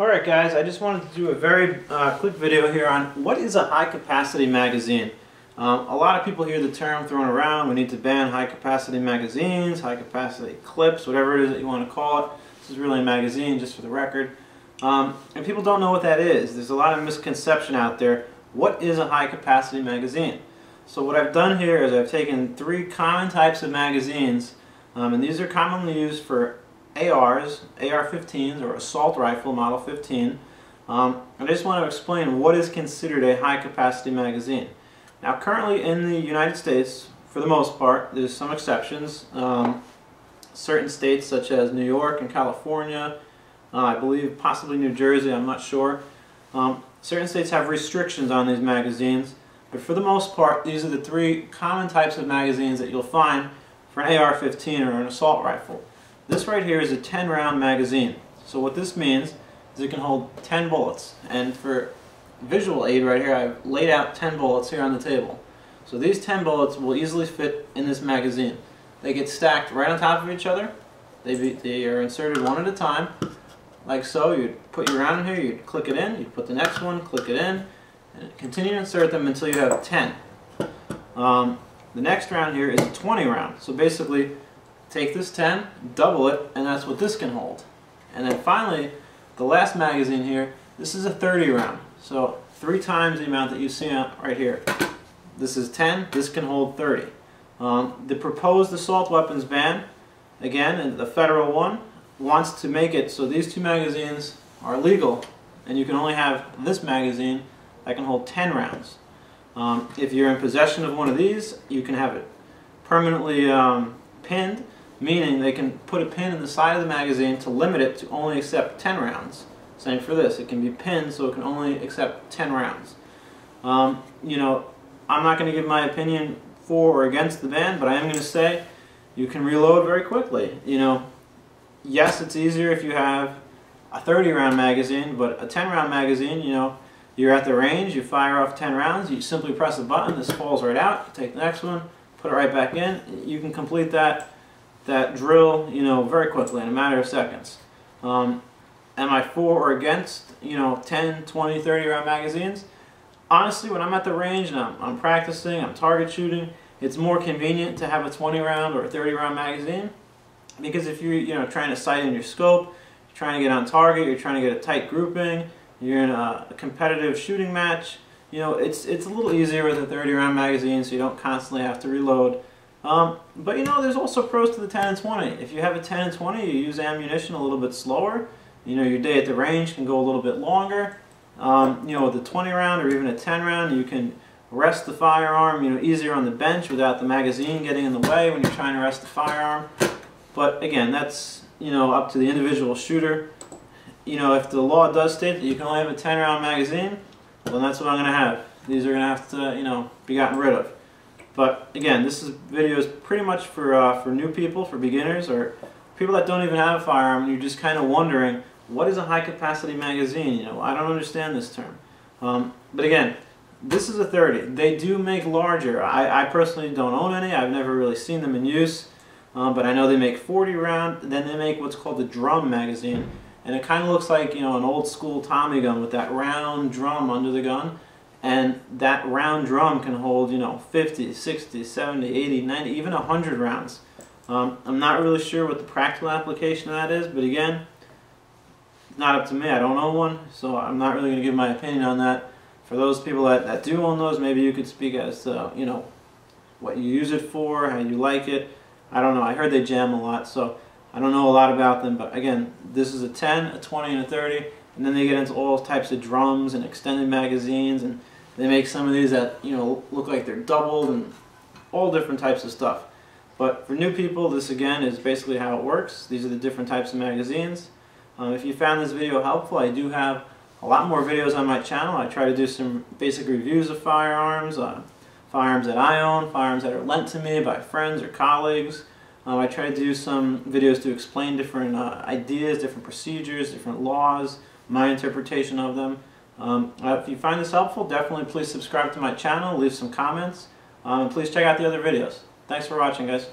Alright guys, I just wanted to do a very quick video here on what is a high capacity magazine. A lot of people hear the term thrown around, we need to ban high capacity magazines, high capacity clips, whatever it is that you want to call it. This is really a magazine, just for the record. And people don't know what that is. There's a lot of misconception out there. What is a high capacity magazine? So what I've done here is I've taken three common types of magazines, and these are commonly used for ARs, AR-15s, or assault rifle model 15. I just want to explain what is considered a high capacity magazine. Now currently in the United States, for the most part, there's some exceptions. Certain states such as New York and California, I believe possibly New Jersey, I'm not sure. Certain states have restrictions on these magazines, but for the most part these are the three common types of magazines that you'll find for an AR-15 or an assault rifle. This right here is a 10-round magazine. So what this means is it can hold 10 bullets. And for visual aid right here, I've laid out 10 bullets here on the table. So these 10 bullets will easily fit in this magazine. They get stacked right on top of each other. They are inserted one at a time, like so. You'd put your round in here, you'd click it in, you'd put the next one, click it in, and continue to insert them until you have 10. The next round here is a 20 round. So basically, take this 10, double it, and that's what this can hold. And then finally, the last magazine here, this is a 30 round. So 3 times the amount that you see right here. This is 10, this can hold 30. The proposed assault weapons ban, again, and the federal one, wants to make it so these two magazines are legal, and you can only have this magazine that can hold 10 rounds. If you're in possession of one of these, you can have it permanently pinned, meaning they can put a pin in the side of the magazine to limit it to only accept 10 rounds. Same for this, it can be pinned so it can only accept 10 rounds. You know, I'm not going to give my opinion for or against the ban, but I am going to say you can reload very quickly. You know, yes, it's easier if you have a 30-round magazine, but a 10-round magazine, you know, you're at the range, you fire off 10 rounds, you simply press a button, this falls right out, you take the next one, put it right back in, you can complete that drill, you know, very quickly in a matter of seconds. Am I for or against, you know, 10, 20, 30 round magazines? Honestly, when I'm at the range and I'm practicing, I'm target shooting, it's more convenient to have a 20 round or a 30 round magazine, because if you're, you know, trying to sight in your scope, you're trying to get on target, you're trying to get a tight grouping, you're in a competitive shooting match, you know, it's a little easier with a 30 round magazine, so you don't constantly have to reload. But you know, there's also pros to the 10 and 20. If you have a 10 and 20, you use ammunition a little bit slower. You know, your day at the range can go a little bit longer. You know, with a 20 round or even a 10 round, you can rest the firearm, you know, easier on the bench without the magazine getting in the way when you're trying to rest the firearm. But again, that's, you know, up to the individual shooter. You know, if the law does state that you can only have a 10 round magazine, well, then that's what I'm going to have. These are going to have to, you know, be gotten rid of. But again, this video is pretty much for new people, for beginners, or people that don't even have a firearm and you're just kind of wondering, what is a high capacity magazine? You know, I don't understand this term. But again, this is a 30. They do make larger. I personally don't own any. I've never really seen them in use. But I know they make 40 round, then they make what's called the drum magazine. And it kind of looks like, you know, an old school Tommy gun with that round drum under the gun. And that round drum can hold, you know, 50, 60, 70, 80, 90, even 100 rounds. I'm not really sure what the practical application of that is, but again, it's not up to me. I don't own one, so I'm not really going to give my opinion on that. For those people that do own those, maybe you could speak as to, you know, what you use it for, how you like it. I don't know. I heard they jam a lot, so I don't know a lot about them. But again, this is a 10, a 20, and a 30. And then they get into all types of drums and extended magazines, and they make some of these that, you know, look like they're doubled and all different types of stuff. But for new people, this again is basically how it works. These are the different types of magazines. If you found this video helpful, I do have a lot more videos on my channel. I try to do some basic reviews of firearms, firearms that I own, firearms that are lent to me by friends or colleagues. I try to do some videos to explain different ideas, different procedures, different laws, my interpretation of them. If you find this helpful, definitely please subscribe to my channel, leave some comments, and please check out the other videos. Thanks for watching, guys.